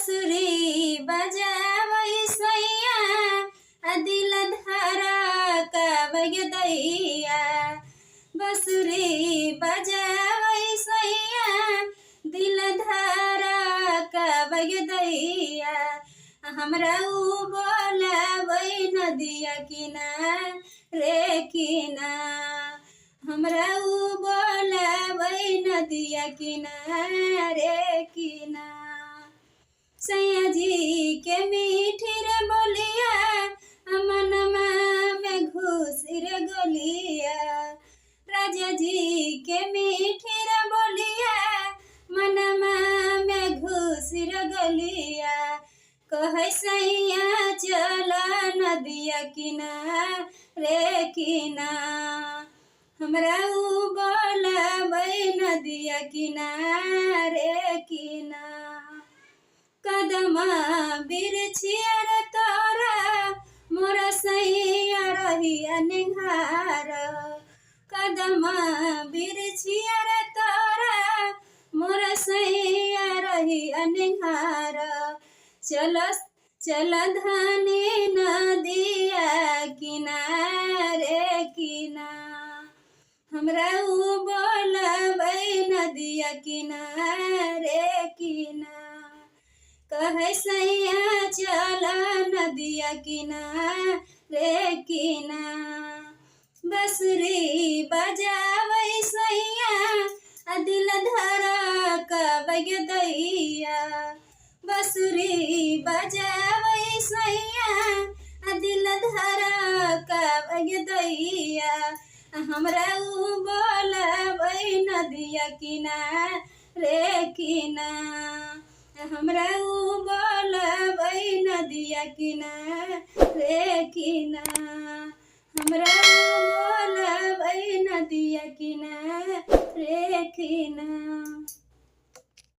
बसुरी बजावै सैया दिल धड़कावै दैया। बसुरी बजावै सैया दिल धड़कावै दैया। हमरा उ बोलावै नदिया किनारे किनारे। हमरा उ बोलावै नदिया किनारे किनारे। सैया जी के मीठी रे बोलिया मनमा में घुसी रे गोलिया। राजा जी के मीठी रे बोलिया मनमा में घुसी रे गोलिया। कहे सैया चला नदिया किनारे किनारे। हमरा उ बोलावै नदिया किनारे किनारे। कदमा बिरछिया रे तोरा मोरा सैया रहिया निहार। कदमा बिरछिया रे तोरा मोरा सैया रहिया निहार। चल धानी नदिया किनारे किनारे। हमरा उ बोलावै नदिया किनारे किनारे। कहे सैया चला नदिया किनारे किनारे। बसुरी बजावै सैया दिल धड़कावै दैया। बसुरी बजावै सैया दिल धड़कावै दैया। हमरा उ बोलावै नदिया किनारे किनारे। हमरा उ बोलावै नदिया किनारे किनारे। हमरा उ बोलावै नदिया किनारे किनारे।